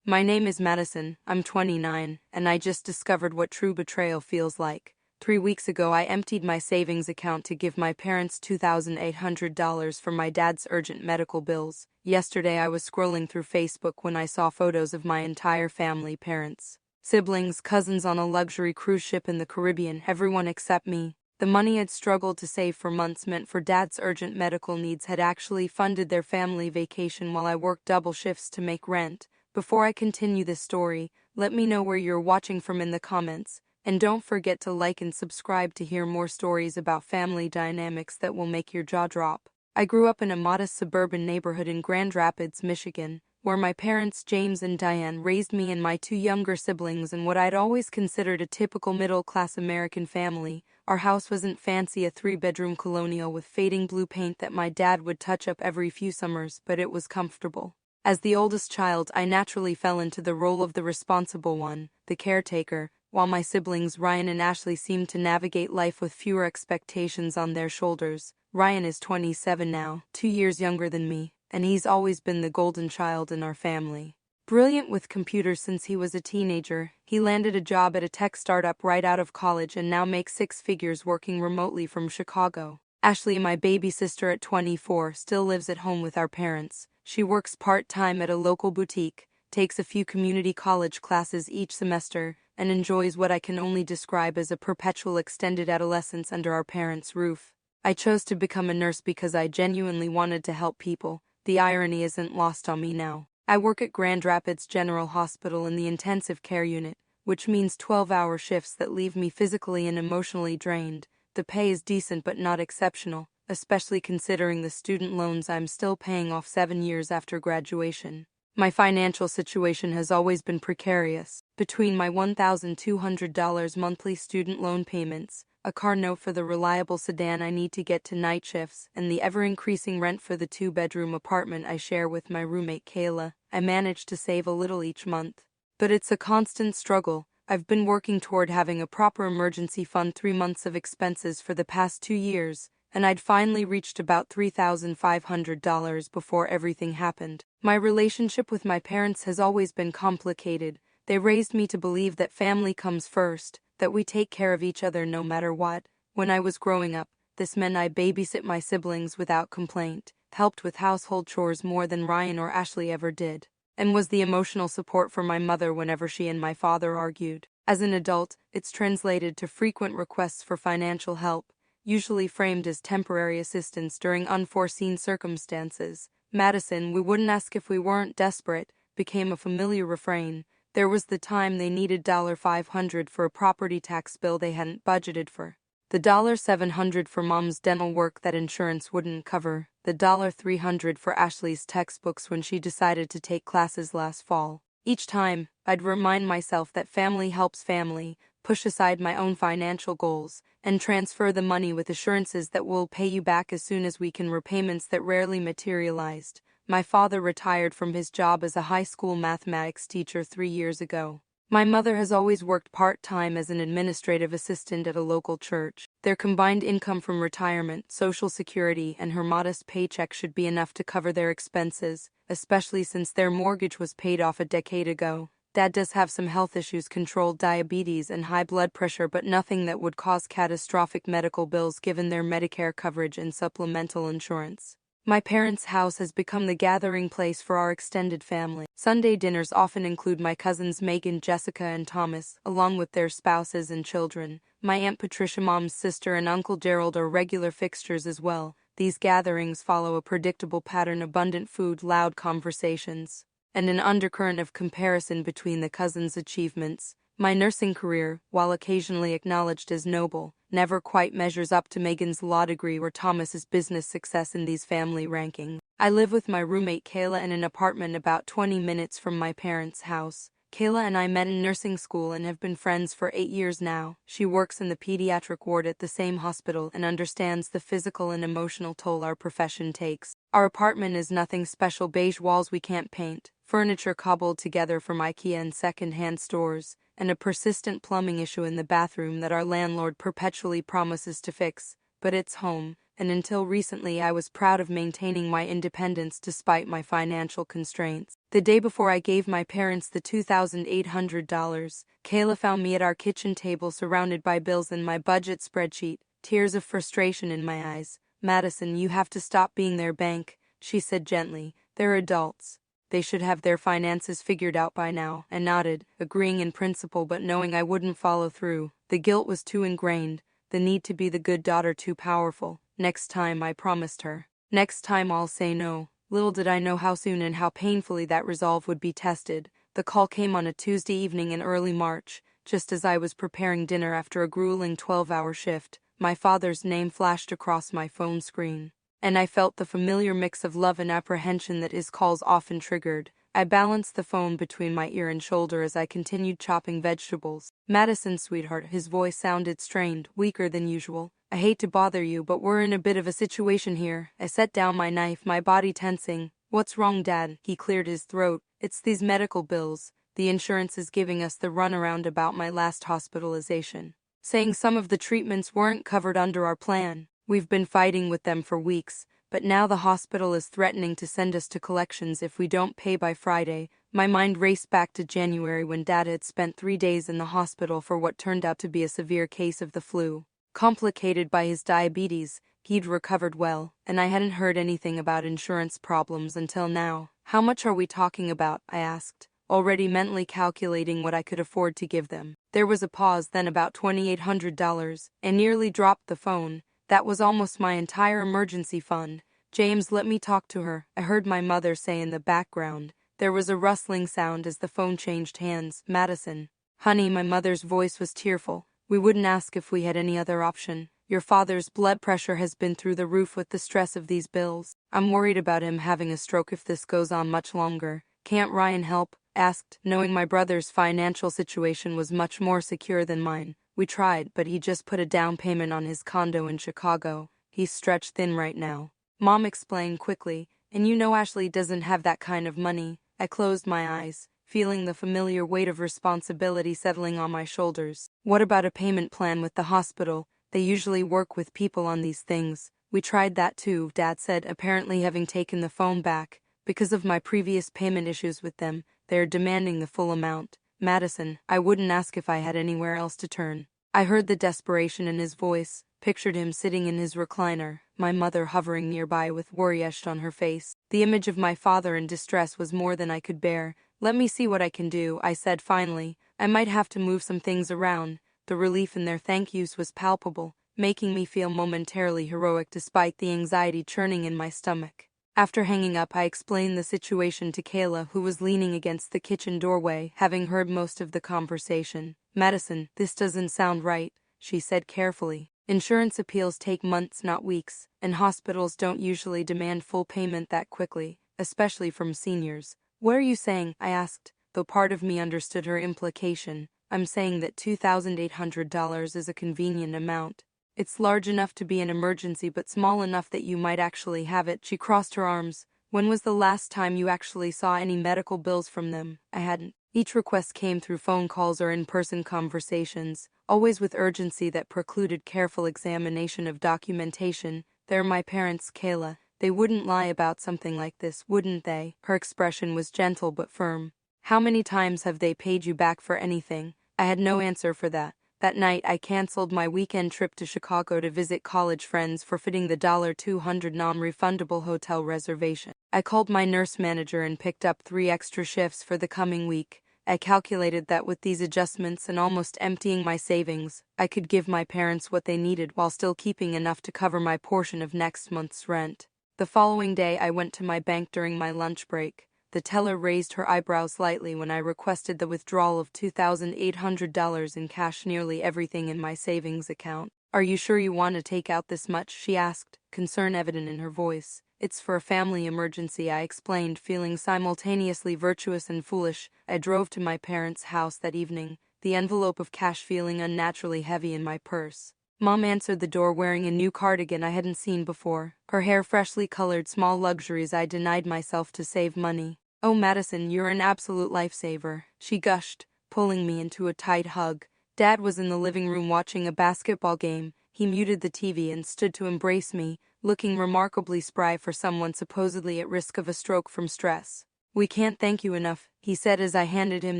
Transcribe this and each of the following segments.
My name is Madison, I'm 29, and I just discovered what true betrayal feels like. 3 weeks ago I emptied my savings account to give my parents $2,800 for my dad's urgent medical bills. Yesterday I was scrolling through Facebook when I saw photos of my entire family, parents, siblings, cousins on a luxury cruise ship in the Caribbean, everyone except me. The money I'd struggled to save for months meant for Dad's urgent medical needs had actually funded their family vacation while I worked double shifts to make rent. Before I continue this story, let me know where you're watching from in the comments, and don't forget to like and subscribe to hear more stories about family dynamics that will make your jaw drop. I grew up in a modest suburban neighborhood in Grand Rapids, Michigan, where my parents James and Diane raised me and my two younger siblings in what I'd always considered a typical middle-class American family. Our house wasn't fancy, a 3-bedroom colonial with fading blue paint that my dad would touch up every few summers, but it was comfortable. As the oldest child, I naturally fell into the role of the responsible one, the caretaker, while my siblings Ryan and Ashley seemed to navigate life with fewer expectations on their shoulders. Ryan is 27 now, 2 years younger than me, and he's always been the golden child in our family. Brilliant with computers since he was a teenager, he landed a job at a tech startup right out of college and now makes 6 figures working remotely from Chicago. Ashley, my baby sister at 24, still lives at home with our parents. She works part-time at a local boutique, takes a few community college classes each semester, and enjoys what I can only describe as a perpetual extended adolescence under our parents' roof. I chose to become a nurse because I genuinely wanted to help people. The irony isn't lost on me now. I work at Grand Rapids General Hospital in the intensive care unit, which means 12-hour shifts that leave me physically and emotionally drained. The pay is decent but not exceptional, especially considering the student loans I'm still paying off 7 years after graduation. My financial situation has always been precarious. Between my $1,200 monthly student loan payments, a car note for the reliable sedan I need to get to night shifts, and the ever-increasing rent for the 2-bedroom apartment I share with my roommate Kayla, I manage to save a little each month. But it's a constant struggle. I've been working toward having a proper emergency fund, 3 months of expenses for the past 2 years, and I'd finally reached about $3,500 before everything happened. My relationship with my parents has always been complicated. They raised me to believe that family comes first, that we take care of each other no matter what. When I was growing up, this meant I babysit my siblings without complaint, helped with household chores more than Ryan or Ashley ever did, and was the emotional support for my mother whenever she and my father argued. As an adult, it's translated to frequent requests for financial help, usually framed as temporary assistance during unforeseen circumstances. Madison, we wouldn't ask if we weren't desperate, became a familiar refrain. There was the time they needed $500 for a property tax bill they hadn't budgeted for, the $700 for Mom's dental work that insurance wouldn't cover, the $300 for Ashley's textbooks when she decided to take classes last fall. Each time, I'd remind myself that family helps family, push aside my own financial goals, and transfer the money with assurances that we'll pay you back as soon as we can, repayments that rarely materialized. My father retired from his job as a high school mathematics teacher 3 years ago. My mother has always worked part-time as an administrative assistant at a local church. Their combined income from retirement, Social Security, and her modest paycheck should be enough to cover their expenses, especially since their mortgage was paid off a decade ago. Dad does have some health issues, controlled diabetes and high blood pressure, but nothing that would cause catastrophic medical bills given their Medicare coverage and supplemental insurance. My parents' house has become the gathering place for our extended family. Sunday dinners often include my cousins Megan, Jessica, and Thomas, along with their spouses and children. My Aunt Patricia, Mom's sister, and Uncle Gerald are regular fixtures as well. These gatherings follow a predictable pattern: abundant food, loud conversations, and an undercurrent of comparison between the cousins' achievements. My nursing career, while occasionally acknowledged as noble, never quite measures up to Megan's law degree or Thomas's business success in these family rankings. I live with my roommate Kayla in an apartment about 20 minutes from my parents' house. Kayla and I met in nursing school and have been friends for 8 years now. She works in the pediatric ward at the same hospital and understands the physical and emotional toll our profession takes. Our apartment is nothing special: beige walls we can't paint, furniture cobbled together from IKEA and second-hand stores, and a persistent plumbing issue in the bathroom that our landlord perpetually promises to fix. But it's home, and until recently I was proud of maintaining my independence despite my financial constraints. The day before I gave my parents the $2,800, Kayla found me at our kitchen table surrounded by bills and my budget spreadsheet, tears of frustration in my eyes. "Madison, you have to stop being their bank," she said gently. "They're adults. They should have their finances figured out by now." I nodded, agreeing in principle but knowing I wouldn't follow through. The guilt was too ingrained, the need to be the good daughter too powerful. "Next time," I promised her. "Next time I'll say no." Little did I know how soon and how painfully that resolve would be tested. The call came on a Tuesday evening in early March, just as I was preparing dinner after a grueling 12-hour shift. My father's name flashed across my phone screen, and I felt the familiar mix of love and apprehension that his calls often triggered. I balanced the phone between my ear and shoulder as I continued chopping vegetables. "Madison, sweetheart," his voice sounded strained, weaker than usual. "I hate to bother you, but we're in a bit of a situation here." I set down my knife, my body tensing. "What's wrong, Dad?" He cleared his throat. "It's these medical bills. The insurance is giving us the runaround about my last hospitalization, saying some of the treatments weren't covered under our plan. We've been fighting with them for weeks, but now the hospital is threatening to send us to collections if we don't pay by Friday." My mind raced back to January when Dad had spent 3 days in the hospital for what turned out to be a severe case of the flu. Complicated by his diabetes, he'd recovered well, and I hadn't heard anything about insurance problems until now. "How much are we talking about?" I asked, already mentally calculating what I could afford to give them. There was a pause, then "about $2,800, and nearly dropped the phone. That was almost my entire emergency fund. "James, let me talk to her," I heard my mother say in the background. There was a rustling sound as the phone changed hands. "Madison." "Honey," my mother's voice was tearful. "We wouldn't ask if we had any other option. Your father's blood pressure has been through the roof with the stress of these bills. I'm worried about him having a stroke if this goes on much longer." "Can't Ryan help?" asked, knowing my brother's financial situation was much more secure than mine. "We tried, but he just put a down payment on his condo in Chicago. He's stretched thin right now." Mom explained quickly, "And you know Ashley doesn't have that kind of money." I closed my eyes, feeling the familiar weight of responsibility settling on my shoulders. "What about a payment plan with the hospital? They usually work with people on these things." "We tried that too," Dad said, apparently having taken the phone back. "Because of my previous payment issues with them, they're demanding the full amount." "Madison, I wouldn't ask if I had anywhere else to turn." I heard the desperation in his voice, pictured him sitting in his recliner, my mother hovering nearby with worry etched on her face. The image of my father in distress was more than I could bear. "Let me see what I can do," I said finally. "I might have to move some things around." The relief in their thank yous was palpable, making me feel momentarily heroic despite the anxiety churning in my stomach. After hanging up, I explained the situation to Kayla, who was leaning against the kitchen doorway, having heard most of the conversation. "Madison, this doesn't sound right," she said carefully. "Insurance appeals take months, not weeks, and hospitals don't usually demand full payment that quickly, especially from seniors." "What are you saying?" I asked, though part of me understood her implication. "I'm saying that $2,800 is a convenient amount. It's large enough to be an emergency but small enough that you might actually have it." She crossed her arms. "When was the last time you actually saw any medical bills from them?" I hadn't. Each request came through phone calls or in-person conversations, always with urgency that precluded careful examination of documentation. "They're my parents, Kayla. They wouldn't lie about something like this, wouldn't they?" Her expression was gentle but firm. "How many times have they paid you back for anything?" I had no answer for that. That night, I canceled my weekend trip to Chicago to visit college friends, forfeiting the $200 non-refundable hotel reservation. I called my nurse manager and picked up 3 extra shifts for the coming week. I calculated that with these adjustments and almost emptying my savings, I could give my parents what they needed while still keeping enough to cover my portion of next month's rent. The following day, I went to my bank during my lunch break. The teller raised her eyebrows slightly when I requested the withdrawal of $2,800 in cash, nearly everything in my savings account. "Are you sure you want to take out this much?" she asked, concern evident in her voice. "It's for a family emergency," I explained, feeling simultaneously virtuous and foolish. I drove to my parents' house that evening, the envelope of cash feeling unnaturally heavy in my purse. Mom answered the door wearing a new cardigan I hadn't seen before, her hair freshly colored, small luxuries I denied myself to save money. "Oh, Madison, you're an absolute lifesaver," she gushed, pulling me into a tight hug. Dad was in the living room watching a basketball game. He muted the TV and stood to embrace me, looking remarkably spry for someone supposedly at risk of a stroke from stress. "We can't thank you enough," he said as I handed him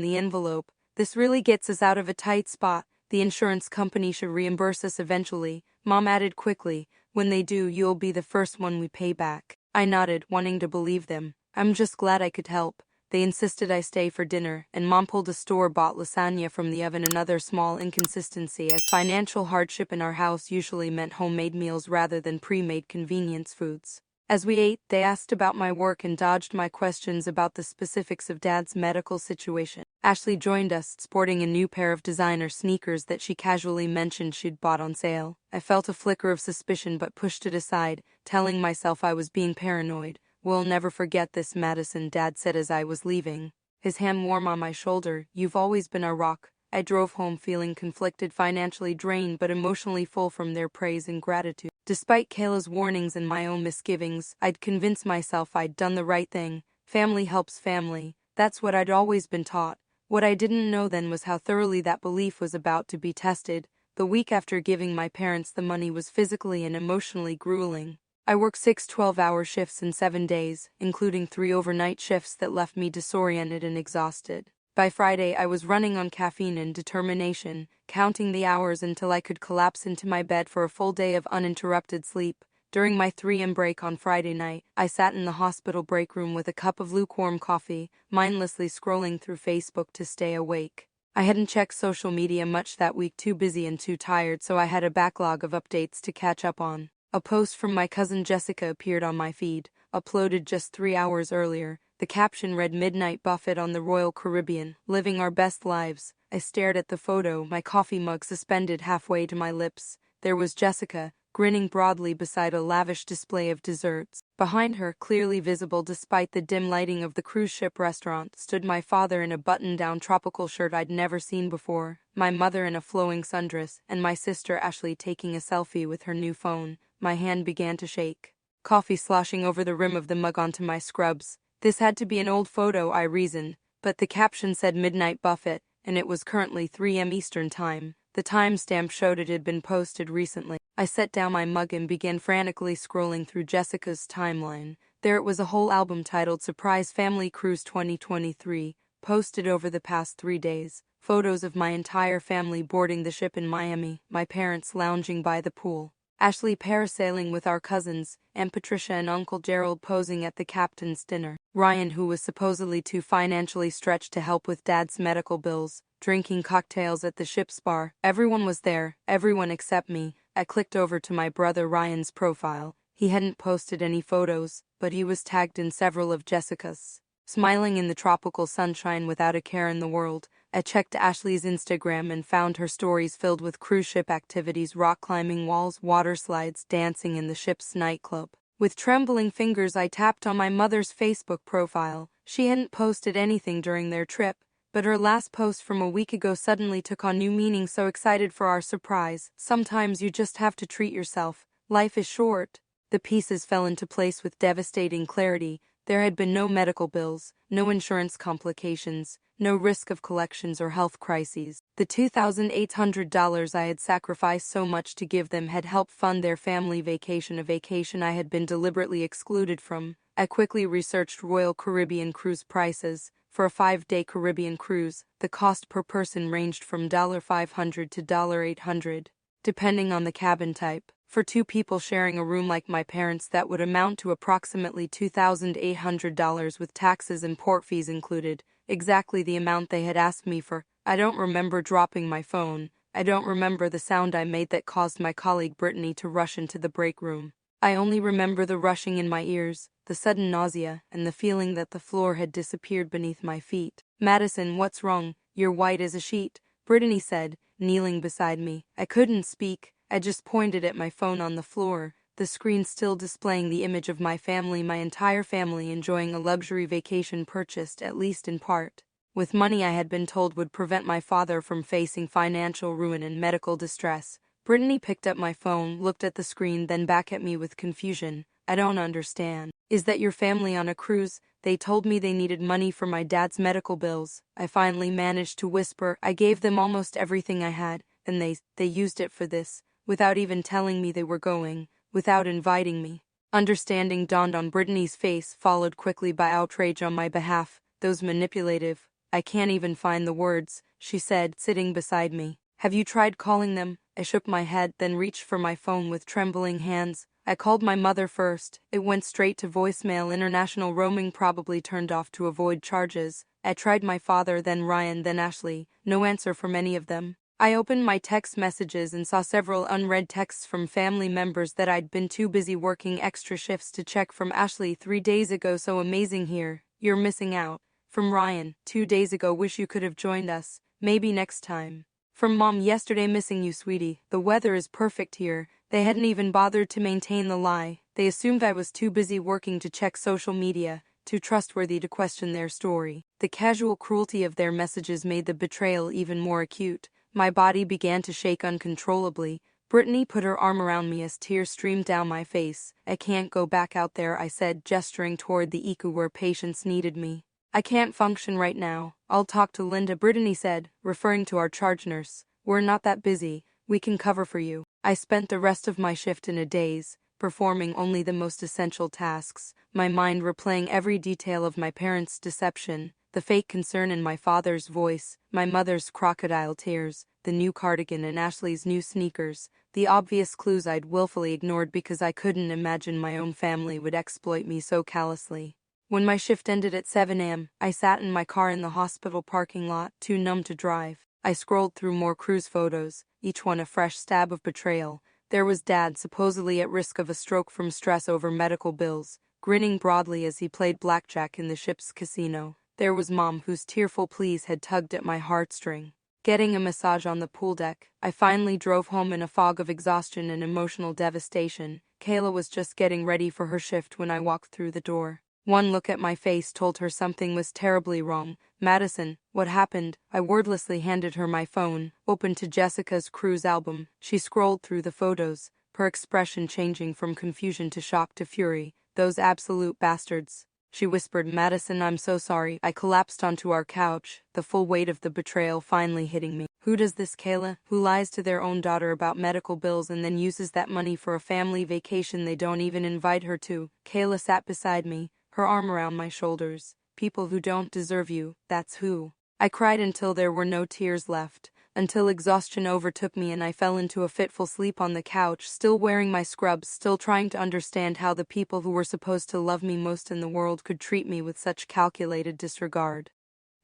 the envelope. "This really gets us out of a tight spot. The insurance company should reimburse us eventually," Mom added quickly. "When they do, you'll be the first one we pay back." I nodded, wanting to believe them. "I'm just glad I could help." They insisted I stay for dinner, and Mom pulled a store-bought lasagna from the oven. Another small inconsistency, as financial hardship in our house usually meant homemade meals rather than pre-made convenience foods. As we ate, they asked about my work and dodged my questions about the specifics of Dad's medical situation. Ashley joined us, sporting a new pair of designer sneakers that she casually mentioned she'd bought on sale. I felt a flicker of suspicion but pushed it aside, telling myself I was being paranoid. "We'll never forget this, Madison," Dad said as I was leaving, his hand warm on my shoulder. "You've always been our rock." I drove home feeling conflicted, financially drained but emotionally full from their praise and gratitude. Despite Kayla's warnings and my own misgivings, I'd convinced myself I'd done the right thing. Family helps family. That's what I'd always been taught. What I didn't know then was how thoroughly that belief was about to be tested. The week after giving my parents the money was physically and emotionally grueling. I worked 6 12-hour shifts in 7 days, including 3 overnight shifts that left me disoriented and exhausted. By Friday, I was running on caffeine and determination, counting the hours until I could collapse into my bed for a full day of uninterrupted sleep. During my 3 a.m. break on Friday night, I sat in the hospital break room with a cup of lukewarm coffee, mindlessly scrolling through Facebook to stay awake. I hadn't checked social media much that week, too busy and too tired, so I had a backlog of updates to catch up on. A post from my cousin Jessica appeared on my feed, uploaded just 3 hours earlier. The caption read, "Midnight Buffet on the Royal Caribbean, living our best lives." I stared at the photo, my coffee mug suspended halfway to my lips. There was Jessica, grinning broadly beside a lavish display of desserts. Behind her, clearly visible despite the dim lighting of the cruise ship restaurant, stood my father in a button-down tropical shirt I'd never seen before, my mother in a flowing sundress, and my sister Ashley taking a selfie with her new phone. My hand began to shake. Coffee sloshing over the rim of the mug onto my scrubs. This had to be an old photo, I reasoned, but the caption said Midnight Buffet, and it was currently 3 a.m. Eastern Time. The timestamp showed it had been posted recently. I set down my mug and began frantically scrolling through Jessica's timeline. There it was, a whole album titled Surprise Family Cruise 2023, posted over the past 3 days. Photos of my entire family boarding the ship in Miami, my parents lounging by the pool, Ashley parasailing with our cousins, Aunt Patricia and Uncle Gerald posing at the captain's dinner, Ryan, who was supposedly too financially stretched to help with Dad's medical bills, drinking cocktails at the ship's bar. Everyone was there, everyone except me. I clicked over to my brother Ryan's profile. He hadn't posted any photos, but he was tagged in several of Jessica's. Smiling in the tropical sunshine without a care in the world, I checked Ashley's Instagram and found her stories filled with cruise ship activities, rock climbing walls, water slides, dancing in the ship's nightclub. With trembling fingers, I tapped on my mother's Facebook profile. She hadn't posted anything during their trip, but her last post from a week ago suddenly took on new meaning. "So excited for our surprise. Sometimes you just have to treat yourself. Life is short." The pieces fell into place with devastating clarity. There had been no medical bills, no insurance complications, no risk of collections or health crises. The $2,800 I had sacrificed so much to give them had helped fund their family vacation, a vacation I had been deliberately excluded from. I quickly researched Royal Caribbean cruise prices. For a 5-day Caribbean cruise, the cost per person ranged from $500 to $800, depending on the cabin type. For 2 people sharing a room like my parents, that would amount to approximately $2,800 with taxes and port fees included, exactly the amount they had asked me for. I don't remember dropping my phone. I don't remember the sound I made that caused my colleague Brittany to rush into the break room. I only remember the rushing in my ears, the sudden nausea, and the feeling that the floor had disappeared beneath my feet. "Madison, what's wrong? You're white as a sheet," Brittany said, kneeling beside me. I couldn't speak. I just pointed at my phone on the floor, the screen still displaying the image of my family, my entire family enjoying a luxury vacation purchased, at least in part, with money I had been told would prevent my father from facing financial ruin and medical distress. Brittany picked up my phone, looked at the screen, then back at me with confusion. "I don't understand. Is that your family on a cruise? They told me they needed money for my dad's medical bills." I finally managed to whisper. "I gave them almost everything I had, and they used it for this, without even telling me they were going." without inviting me. Understanding dawned on Brittany's face, followed quickly by outrage on my behalf. Those manipulative. I can't even find the words, she said, sitting beside me. Have you tried calling them? I shook my head, then reached for my phone with trembling hands. I called my mother first. It went straight to voicemail. International roaming probably turned off to avoid charges. I tried my father, then Ryan, then Ashley. No answer from any of them. I opened my text messages and saw several unread texts from family members that I'd been too busy working extra shifts to check. From Ashley, 3 days ago, so amazing here. You're missing out. From Ryan, 2 days ago, wish you could have joined us. Maybe next time. From Mom, yesterday, missing you, sweetie. The weather is perfect here. They hadn't even bothered to maintain the lie. They assumed I was too busy working to check social media, too trustworthy to question their story. The casual cruelty of their messages made the betrayal even more acute. My body began to shake uncontrollably. Brittany put her arm around me as tears streamed down my face. I can't go back out there, I said, gesturing toward the ICU where patients needed me. I can't function right now. I'll talk to Linda, Brittany said, referring to our charge nurse. We're not that busy. We can cover for you. I spent the rest of my shift in a daze, performing only the most essential tasks, my mind replaying every detail of my parents' deception, the fake concern in my father's voice, my mother's crocodile tears, the new cardigan and Ashley's new sneakers, the obvious clues I'd willfully ignored because I couldn't imagine my own family would exploit me so callously. When my shift ended at 7 a.m., I sat in my car in the hospital parking lot, too numb to drive. I scrolled through more cruise photos, each one a fresh stab of betrayal. There was Dad, supposedly at risk of a stroke from stress over medical bills, grinning broadly as he played blackjack in the ship's casino. There was Mom, whose tearful pleas had tugged at my heartstring. Getting a massage on the pool deck, I finally drove home in a fog of exhaustion and emotional devastation. Kayla was just getting ready for her shift when I walked through the door. One look at my face told her something was terribly wrong. Madison, what happened? I wordlessly handed her my phone, opened to Jessica's cruise album. She scrolled through the photos, her expression changing from confusion to shock to fury. Those absolute bastards. She whispered, Madison, I'm so sorry. I collapsed onto our couch, the full weight of the betrayal finally hitting me. Who does this, Kayla? Who lies to their own daughter about medical bills and then uses that money for a family vacation they don't even invite her to? Kayla sat beside me, her arm around my shoulders. People who don't deserve you, that's who. I cried until there were no tears left, until exhaustion overtook me and I fell into a fitful sleep on the couch, still wearing my scrubs, still trying to understand how the people who were supposed to love me most in the world could treat me with such calculated disregard.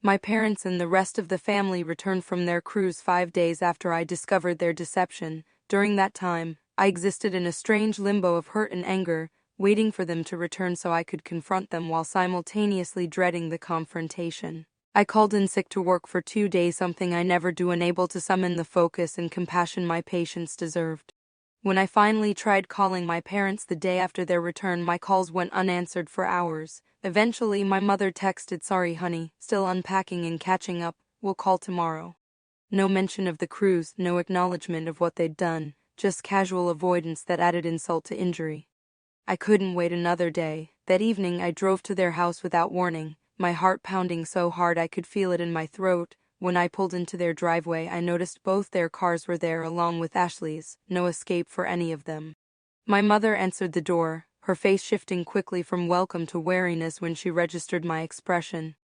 My parents and the rest of the family returned from their cruise 5 days after I discovered their deception. During that time, I existed in a strange limbo of hurt and anger, waiting for them to return so I could confront them while simultaneously dreading the confrontation. I called in sick to work for 2 days, something I never do, unable to summon the focus and compassion my patients deserved. When I finally tried calling my parents the day after their return, my calls went unanswered for hours. Eventually, my mother texted, sorry honey, still unpacking and catching up, we'll call tomorrow. No mention of the cruise, no acknowledgement of what they'd done, just casual avoidance that added insult to injury. I couldn't wait another day. That evening I drove to their house without warning, my heart pounding so hard I could feel it in my throat. When I pulled into their driveway, I noticed both their cars were there along with Ashley's, no escape for any of them. My mother answered the door, her face shifting quickly from welcome to wariness when she registered my expression.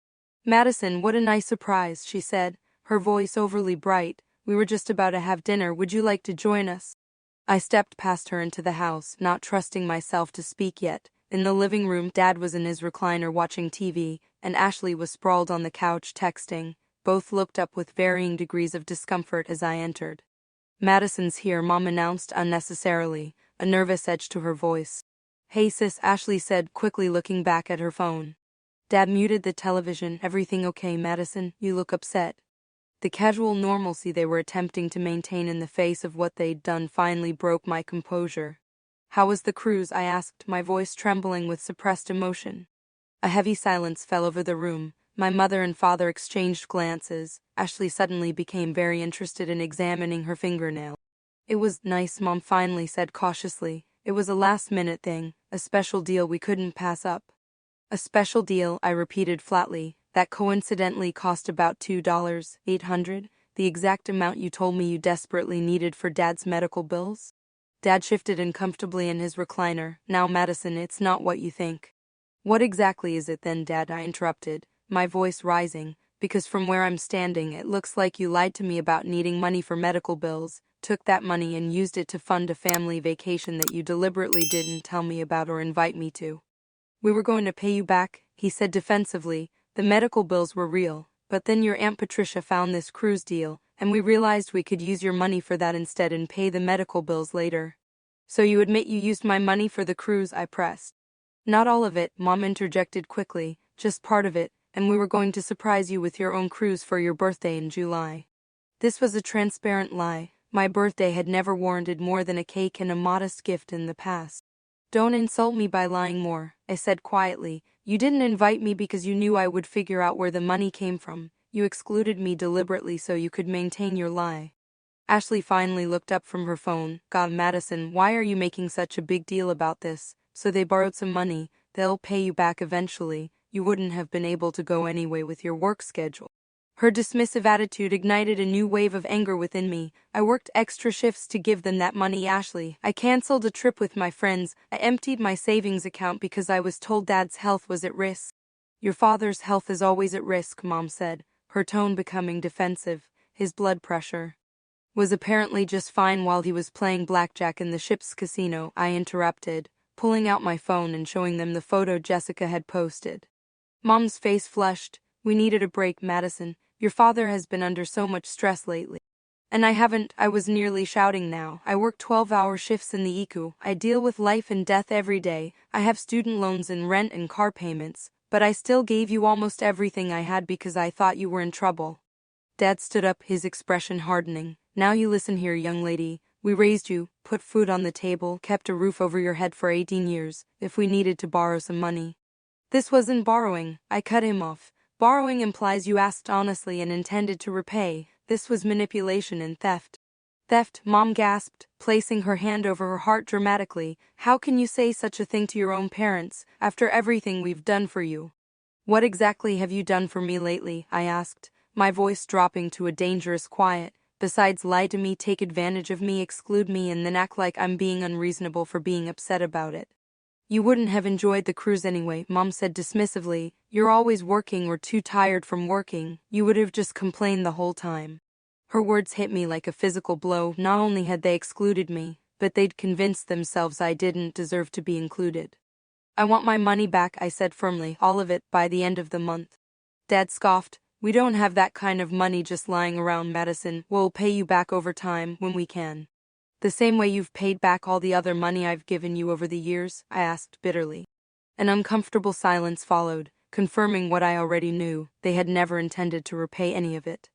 Madison, what a nice surprise, she said, her voice overly bright. We were just about to have dinner. Would you like to join us? I stepped past her into the house, not trusting myself to speak yet. In the living room, Dad was in his recliner watching TV, and Ashley was sprawled on the couch texting. Both looked up with varying degrees of discomfort as I entered. Madison's here, Mom announced unnecessarily, a nervous edge to her voice. Hey sis, Ashley said, quickly looking back at her phone. Dad muted the television. Everything okay, Madison? You look upset. The casual normalcy they were attempting to maintain in the face of what they'd done finally broke my composure. How was the cruise? I asked, my voice trembling with suppressed emotion. A heavy silence fell over the room. My mother and father exchanged glances. Ashley suddenly became very interested in examining her fingernail. It was nice, Mom finally said cautiously. It was a last-minute thing, a special deal we couldn't pass up. A special deal, I repeated flatly. That coincidentally cost about $2,800, the exact amount you told me you desperately needed for Dad's medical bills? Dad shifted uncomfortably in his recliner. Now, Madison, it's not what you think. What exactly is it then, Dad? I interrupted, my voice rising, because from where I'm standing it looks like you lied to me about needing money for medical bills, took that money and used it to fund a family vacation that you deliberately didn't tell me about or invite me to. We were going to pay you back, he said defensively. The medical bills were real, but then your Aunt Patricia found this cruise deal, and we realized we could use your money for that instead and pay the medical bills later. So you admit you used my money for the cruise? I pressed. Not all of it, Mom interjected quickly, just part of it, and we were going to surprise you with your own cruise for your birthday in July. This was a transparent lie. My birthday had never warranted more than a cake and a modest gift in the past. Don't insult me by lying more, I said quietly. You didn't invite me because you knew I would figure out where the money came from. You excluded me deliberately so you could maintain your lie. Ashley finally looked up from her phone. God, Madison, why are you making such a big deal about this? So they borrowed some money, they'll pay you back eventually. You wouldn't have been able to go anyway with your work schedule. Her dismissive attitude ignited a new wave of anger within me. I worked extra shifts to give them that money, Ashley. I canceled a trip with my friends. I emptied my savings account because I was told Dad's health was at risk. Your father's health is always at risk, Mom said, her tone becoming defensive. His blood pressure was apparently just fine while he was playing blackjack in the ship's casino, I interrupted, pulling out my phone and showing them the photo Jessica had posted. Mom's face flushed. We needed a break, Madison. Your father has been under so much stress lately. And I haven't, I was nearly shouting now. I work 12-hour shifts in the ICU. I deal with life and death every day. I have student loans and rent and car payments, but I still gave you almost everything I had because I thought you were in trouble. Dad stood up, his expression hardening. Now you listen here, young lady. We raised you, put food on the table, kept a roof over your head for 18 years, if we needed to borrow some money. This wasn't borrowing, I cut him off. Borrowing implies you asked honestly and intended to repay. This was manipulation and theft. Theft, Mom gasped, placing her hand over her heart dramatically. How can you say such a thing to your own parents, after everything we've done for you? What exactly have you done for me lately? I asked, my voice dropping to a dangerous quiet. Besides lie to me, take advantage of me, exclude me, and then act like I'm being unreasonable for being upset about it. You wouldn't have enjoyed the cruise anyway, Mom said dismissively. You're always working or too tired from working. You would have just complained the whole time. Her words hit me like a physical blow. Not only had they excluded me, but they'd convinced themselves I didn't deserve to be included. I want my money back, I said firmly, all of it, by the end of the month. Dad scoffed. We don't have that kind of money just lying around, Madison. We'll pay you back over time, when we can. The same way you've paid back all the other money I've given you over the years? I asked bitterly. An uncomfortable silence followed, confirming what I already knew. They had never intended to repay any of it.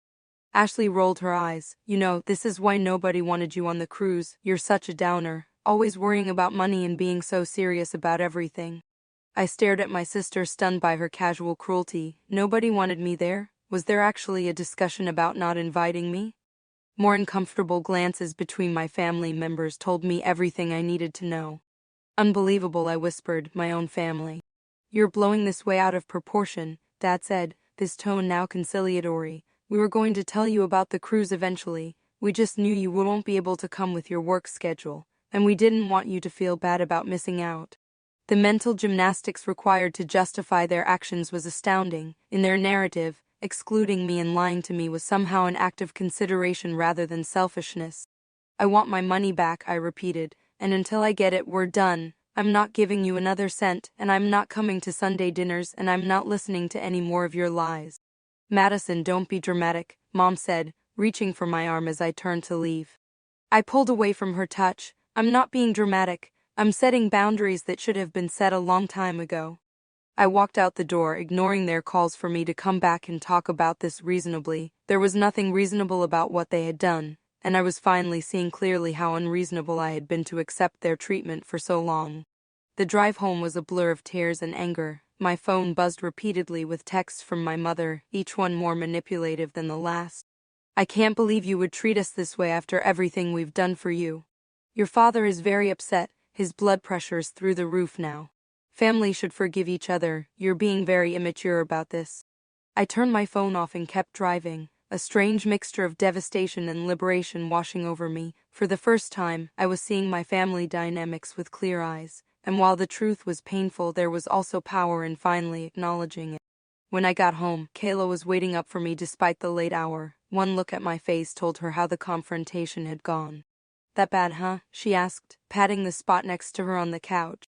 Ashley rolled her eyes. You know, this is why nobody wanted you on the cruise. You're such a downer, always worrying about money and being so serious about everything. I stared at my sister, stunned by her casual cruelty. Nobody wanted me there? Was there actually a discussion about not inviting me? More uncomfortable glances between my family members told me everything I needed to know. Unbelievable, I whispered, my own family. You're blowing this way out of proportion, Dad said, his tone now conciliatory. We were going to tell you about the cruise eventually. We just knew you won't be able to come with your work schedule, and we didn't want you to feel bad about missing out. The mental gymnastics required to justify their actions was astounding. In their narrative, excluding me and lying to me was somehow an act of consideration rather than selfishness. I want my money back, I repeated, and until I get it, we're done. I'm not giving you another cent, and I'm not coming to Sunday dinners, and I'm not listening to any more of your lies. Madison, don't be dramatic, Mom said, reaching for my arm as I turned to leave. I pulled away from her touch. I'm not being dramatic. I'm setting boundaries that should have been set a long time ago. I walked out the door, ignoring their calls for me to come back and talk about this reasonably. There was nothing reasonable about what they had done, and I was finally seeing clearly how unreasonable I had been to accept their treatment for so long. The drive home was a blur of tears and anger. My phone buzzed repeatedly with texts from my mother, each one more manipulative than the last. I can't believe you would treat us this way after everything we've done for you. Your father is very upset. His blood pressure's through the roof now. Family should forgive each other. You're being very immature about this. I turned my phone off and kept driving, a strange mixture of devastation and liberation washing over me. For the first time, I was seeing my family dynamics with clear eyes, and while the truth was painful, there was also power in finally acknowledging it. When I got home, Kayla was waiting up for me despite the late hour. One look at my face told her how the confrontation had gone. "That bad, huh?" she asked, patting the spot next to her on the couch.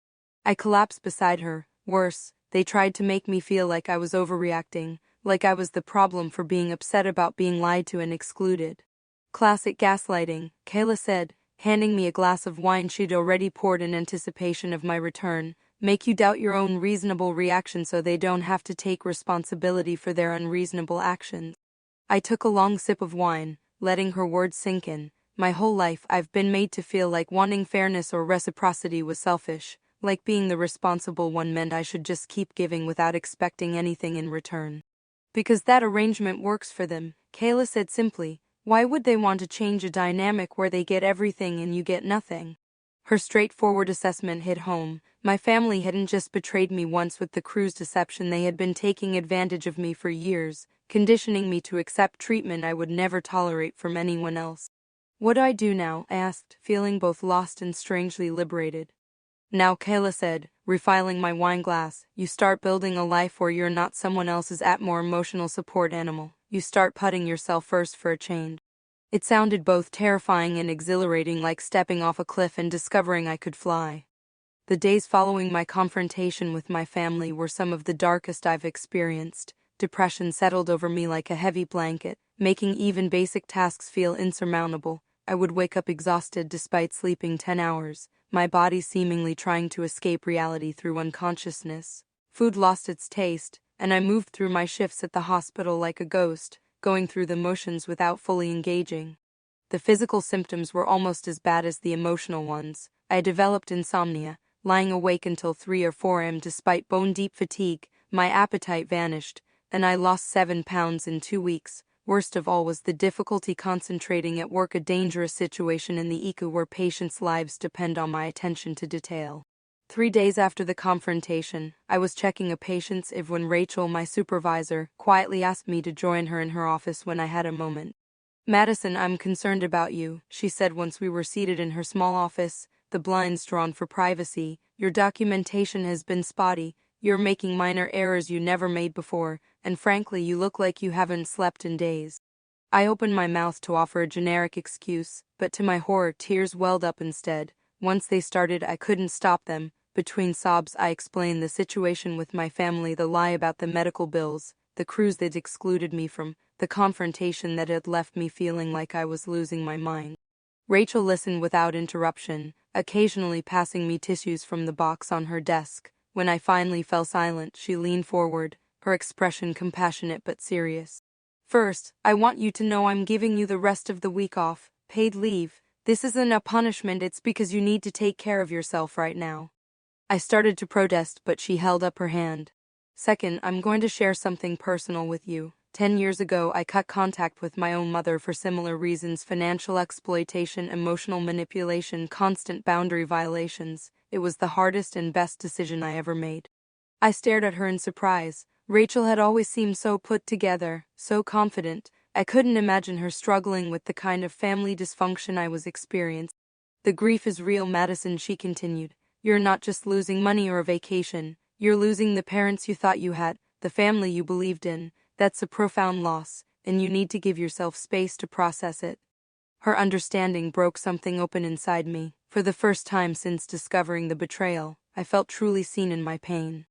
I collapsed beside her. "Worse, they tried to make me feel like I was overreacting, like I was the problem for being upset about being lied to and excluded." "Classic gaslighting," Kayla said, handing me a glass of wine she'd already poured in anticipation of my return. "Make you doubt your own reasonable reaction so they don't have to take responsibility for their unreasonable actions." I took a long sip of wine, letting her words sink in. "My whole life I've been made to feel like wanting fairness or reciprocity was selfish, like being the responsible one meant I should just keep giving without expecting anything in return. Because that arrangement works for them," Kayla said simply. "Why would they want to change a dynamic where they get everything and you get nothing?" Her straightforward assessment hit home. My family hadn't just betrayed me once with the cruise deception, they had been taking advantage of me for years, conditioning me to accept treatment I would never tolerate from anyone else. "What do I do now?" I asked, feeling both lost and strangely liberated. "Now," Kayla said, refilling my wine glass, "you start building a life where you're not someone else's more emotional support animal. You start putting yourself first for a change." It sounded both terrifying and exhilarating, like stepping off a cliff and discovering I could fly. The days following my confrontation with my family were some of the darkest I've experienced. Depression settled over me like a heavy blanket, making even basic tasks feel insurmountable. I would wake up exhausted despite sleeping 10 hours, my body seemingly trying to escape reality through unconsciousness. Food lost its taste, and I moved through my shifts at the hospital like a ghost, going through the motions without fully engaging. The physical symptoms were almost as bad as the emotional ones. I developed insomnia, lying awake until 3 or 4 a.m. despite bone-deep fatigue. My appetite vanished, and I lost 7 pounds in 2 weeks. Worst of all was the difficulty concentrating at work, a dangerous situation in the ICU where patients' lives depend on my attention to detail. 3 days after the confrontation, I was checking a patient's IV when Rachel, my supervisor, quietly asked me to join her in her office when I had a moment. "Madison, I'm concerned about you," she said once we were seated in her small office, the blinds drawn for privacy. "Your documentation has been spotty, you're making minor errors you never made before, and frankly you look like you haven't slept in days." I opened my mouth to offer a generic excuse, but to my horror tears welled up instead. Once they started, I couldn't stop them. Between sobs I explained the situation with my family, the lie about the medical bills, the cruise they'd excluded me from, the confrontation that had left me feeling like I was losing my mind. Rachel listened without interruption, occasionally passing me tissues from the box on her desk. When I finally fell silent, she leaned forward, her expression compassionate but serious. "First, I want you to know I'm giving you the rest of the week off, paid leave. This isn't a punishment, it's because you need to take care of yourself right now." I started to protest, but she held up her hand. "Second, I'm going to share something personal with you. 10 years ago, I cut contact with my own mother for similar reasons: financial exploitation, emotional manipulation, constant boundary violations. It was the hardest and best decision I ever made." I stared at her in surprise. Rachel had always seemed so put together, so confident. I couldn't imagine her struggling with the kind of family dysfunction I was experiencing. "The grief is real, Madison," she continued. "You're not just losing money or a vacation. You're losing the parents you thought you had, the family you believed in. That's a profound loss, and you need to give yourself space to process it." Her understanding broke something open inside me. For the first time since discovering the betrayal, I felt truly seen in my pain.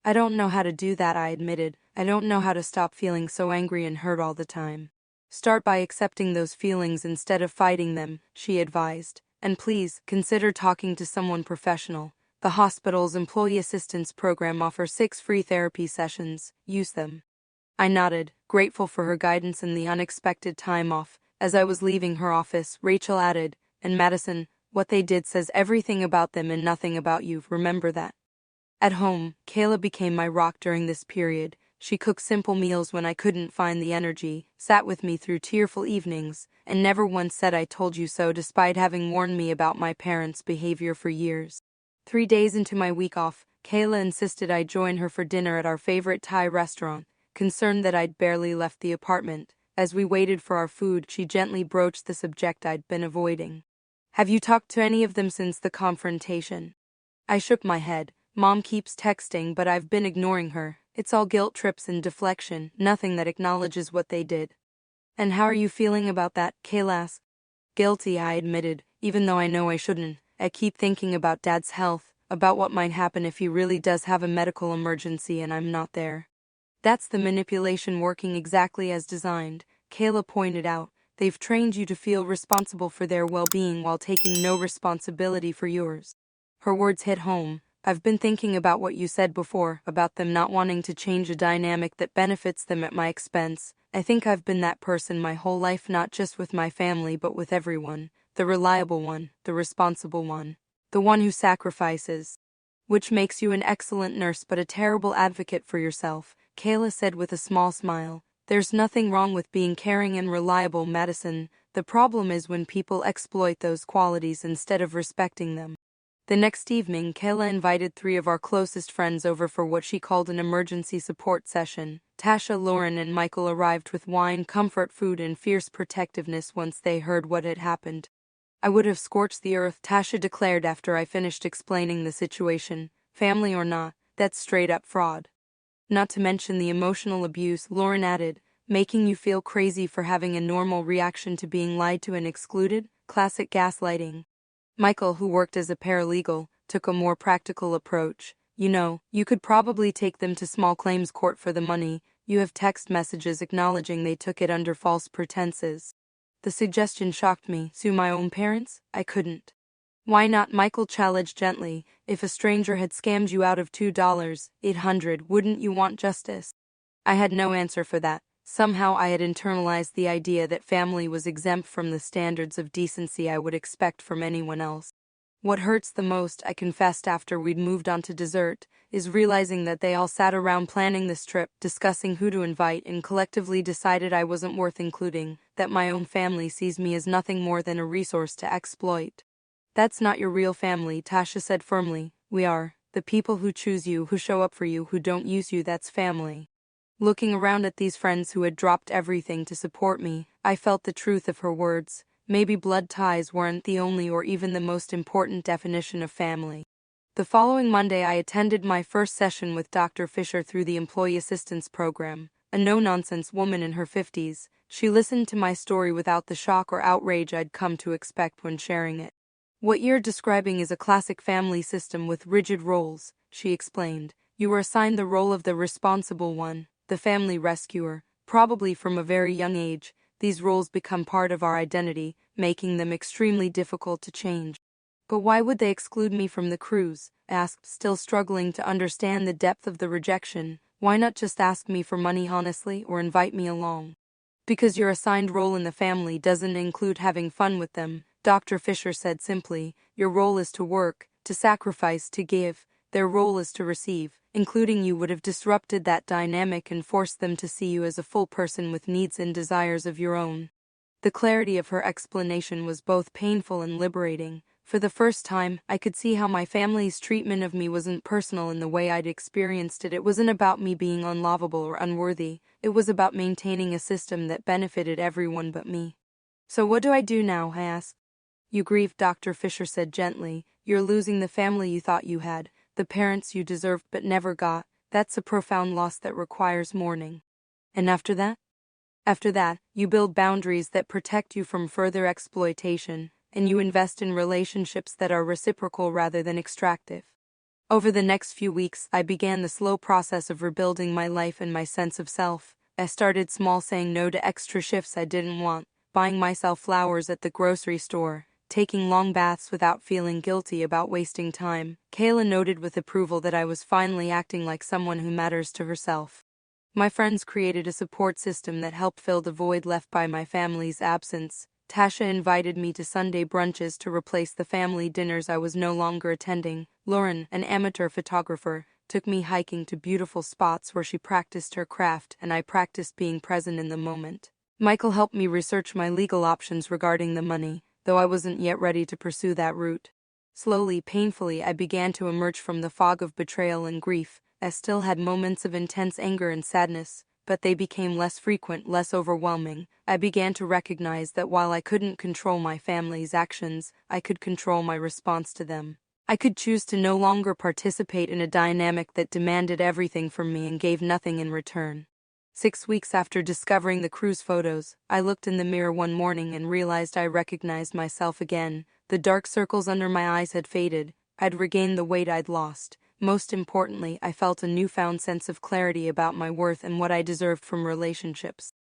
"I don't know how to do that," I admitted. "I don't know how to stop feeling so angry and hurt all the time." "Start by accepting those feelings instead of fighting them," she advised. "And please, consider talking to someone professional. The hospital's Employee Assistance Program offers 6 free therapy sessions. Use them." I nodded, grateful for her guidance and the unexpected time off. As I was leaving her office, Rachel added, "And Madison, what they did says everything about them and nothing about you, remember that." At home, Kayla became my rock during this period. She cooked simple meals when I couldn't find the energy, sat with me through tearful evenings, and never once said "I told you so," despite having warned me about my parents' behavior for years. 3 days into my week off, Kayla insisted I join her for dinner at our favorite Thai restaurant. Concerned that I'd barely left the apartment, As we waited for our food, she gently broached the subject I'd been avoiding. Have you talked to any of them since the confrontation? I shook my head. Mom keeps texting, but I've been ignoring her. It's all guilt trips and deflection, nothing that acknowledges what they did. And how are you feeling about that, Kayla? Guilty, I admitted, even though I know I shouldn't. I keep thinking about Dad's health, about what might happen if he really does have a medical emergency and I'm not there. That's the manipulation working exactly as designed, Kayla pointed out. They've trained you to feel responsible for their well-being while taking no responsibility for yours. Her words hit home. I've been thinking about what you said before, about them not wanting to change a dynamic that benefits them at my expense. I think I've been that person my whole life, not just with my family but with everyone. The reliable one, the responsible one, the one who sacrifices. Which makes you an excellent nurse but a terrible advocate for yourself, Kayla said with a small smile. There's nothing wrong with being caring and reliable, Madison. The problem is when people exploit those qualities instead of respecting them. The next evening, Kayla invited 3 of our closest friends over for what she called an emergency support session. Tasha, Lauren, and Michael arrived with wine, comfort food, and fierce protectiveness once they heard what had happened. I would have scorched the earth, Tasha declared after I finished explaining the situation. Family or not, that's straight up fraud. Not to mention the emotional abuse, Lauren added, making you feel crazy for having a normal reaction to being lied to and excluded. Classic gaslighting. Michael, who worked as a paralegal, took a more practical approach. You know, you could probably take them to small claims court for the money. You have text messages acknowledging they took it under false pretenses. The suggestion shocked me. Sue my own parents? I couldn't. Why not? Michael challenged gently. If a stranger had scammed you out of $2,800, wouldn't you want justice? I had no answer for that. Somehow I had internalized the idea that family was exempt from the standards of decency I would expect from anyone else. What hurts the most, I confessed after we'd moved on to dessert, is realizing that they all sat around planning this trip, discussing who to invite, and collectively decided I wasn't worth including, that my own family sees me as nothing more than a resource to exploit. That's not your real family, Tasha said firmly. We are. The people who choose you, who show up for you, who don't use you, that's family. Looking around at these friends who had dropped everything to support me, I felt the truth of her words. Maybe blood ties weren't the only or even the most important definition of family. The following Monday I attended my first session with Dr. Fisher through the Employee Assistance Program, a no-nonsense woman in her 50s. She listened to my story without the shock or outrage I'd come to expect when sharing it. What you're describing is a classic family system with rigid roles, she explained. You were assigned the role of the responsible one, the family rescuer, probably from a very young age. These roles become part of our identity, making them extremely difficult to change. But why would they exclude me from the cruise? Asked, still struggling to understand the depth of the rejection. Why not just ask me for money honestly or invite me along? Because your assigned role in the family doesn't include having fun with them, Dr. Fisher said simply. Your role is to work, to sacrifice, to give. Their role is to receive. Including you would have disrupted that dynamic and forced them to see you as a full person with needs and desires of your own. The clarity of her explanation was both painful and liberating. For the first time, I could see how my family's treatment of me wasn't personal in the way I'd experienced it. It wasn't about me being unlovable or unworthy. It was about maintaining a system that benefited everyone but me. So what do I do now? I asked. You grieve, Dr. Fisher said gently. You're losing the family you thought you had, the parents you deserved but never got. That's a profound loss that requires mourning. And after that? After that, you build boundaries that protect you from further exploitation, and you invest in relationships that are reciprocal rather than extractive. Over the next few weeks, I began the slow process of rebuilding my life and my sense of self. I started small, saying no to extra shifts I didn't want, buying myself flowers at the grocery store, taking long baths without feeling guilty about wasting time. Kayla noted with approval that I was finally acting like someone who matters to herself. My friends created a support system that helped fill the void left by my family's absence. Tasha invited me to Sunday brunches to replace the family dinners I was no longer attending. Lauren, an amateur photographer, took me hiking to beautiful spots where she practiced her craft and I practiced being present in the moment. Michael helped me research my legal options regarding the money, though I wasn't yet ready to pursue that route. Slowly, painfully, I began to emerge from the fog of betrayal and grief. I still had moments of intense anger and sadness, but they became less frequent, less overwhelming. I began to recognize that while I couldn't control my family's actions, I could control my response to them. I could choose to no longer participate in a dynamic that demanded everything from me and gave nothing in return. 6 weeks after discovering the cruise photos, I looked in the mirror one morning and realized I recognized myself again. The dark circles under my eyes had faded. I'd regained the weight I'd lost. Most importantly, I felt a newfound sense of clarity about my worth and what I deserved from relationships.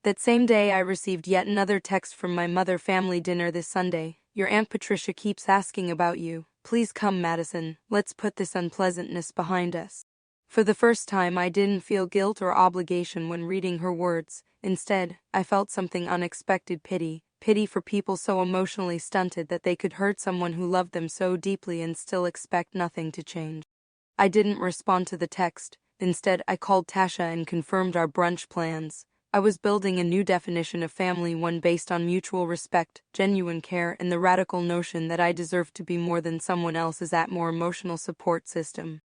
That same day, I received yet another text from my mother. Family dinner this Sunday. Your Aunt Patricia keeps asking about you. Please come, Madison. Let's put this unpleasantness behind us. For the first time, I didn't feel guilt or obligation when reading her words. Instead, I felt something unexpected: pity. Pity for people so emotionally stunted that they could hurt someone who loved them so deeply and still expect nothing to change. I didn't respond to the text. Instead, I called Tasha and confirmed our brunch plans. I was building a new definition of family, one based on mutual respect, genuine care, and the radical notion that I deserved to be more than someone else's more emotional support system.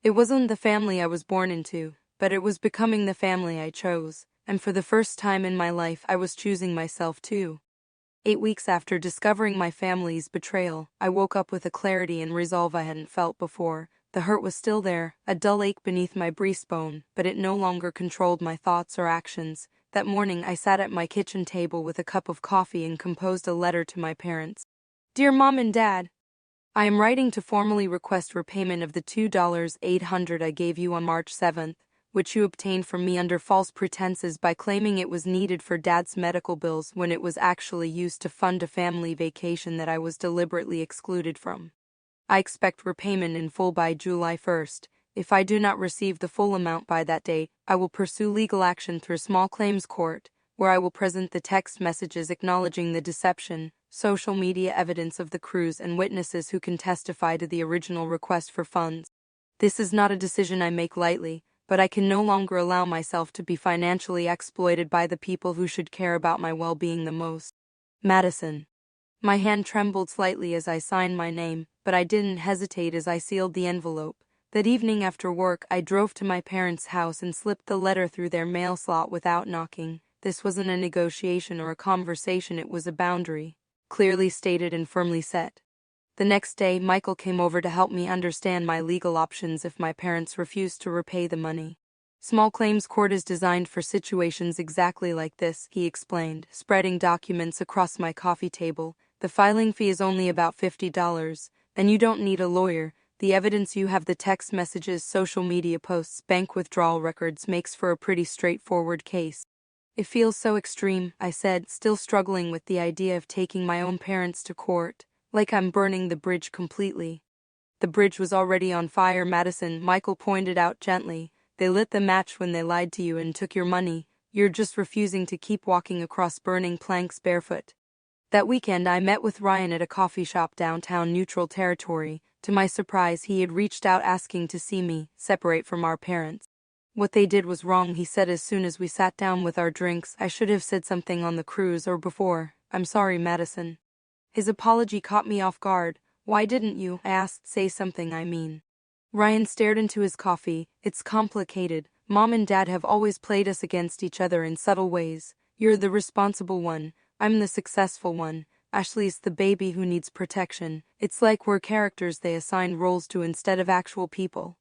It wasn't the family I was born into, but it was becoming the family I chose, and for the first time in my life I was choosing myself too. 8 weeks after discovering my family's betrayal, I woke up with a clarity and resolve I hadn't felt before. The hurt was still there, a dull ache beneath my breastbone, but it no longer controlled my thoughts or actions. That morning I sat at my kitchen table with a cup of coffee and composed a letter to my parents. Dear Mom and Dad, I am writing to formally request repayment of the $2,800 I gave you on March 7th, which you obtained from me under false pretenses by claiming it was needed for Dad's medical bills when it was actually used to fund a family vacation that I was deliberately excluded from. I expect repayment in full by July 1st. If I do not receive the full amount by that date, I will pursue legal action through small claims court, where I will present the text messages acknowledging the deception, social media evidence of the cruise, and witnesses who can testify to the original request for funds. This is not a decision I make lightly, but I can no longer allow myself to be financially exploited by the people who should care about my well-being the most. Madison. My hand trembled slightly as I signed my name, but I didn't hesitate as I sealed the envelope. That evening after work, I drove to my parents' house and slipped the letter through their mail slot without knocking. This wasn't a negotiation or a conversation, it was a boundary, clearly stated and firmly set. The next day, Michael came over to help me understand my legal options if my parents refused to repay the money. Small claims court is designed for situations exactly like this, he explained, spreading documents across my coffee table. The filing fee is only about $50, and you don't need a lawyer. The evidence you have, the text messages, social media posts, bank withdrawal records, makes for a pretty straightforward case. It feels so extreme, I said, still struggling with the idea of taking my own parents to court, like I'm burning the bridge completely. The bridge was already on fire, Madison, Michael pointed out gently. They lit the match when they lied to you and took your money. You're just refusing to keep walking across burning planks barefoot. That weekend I met with Ryan at a coffee shop downtown Neutral Territory. To my surprise, he had reached out asking to see me, separate from our parents. What they did was wrong, he said as soon as we sat down with our drinks. I should have said something on the cruise or before. I'm sorry, Madison. His apology caught me off guard. Why didn't you? I asked. Say something, I mean. Ryan stared into his coffee. It's complicated. Mom and Dad have always played us against each other in subtle ways. You're the responsible one. I'm the successful one. Ashley's the baby who needs protection. It's like we're characters they assigned roles to instead of actual people.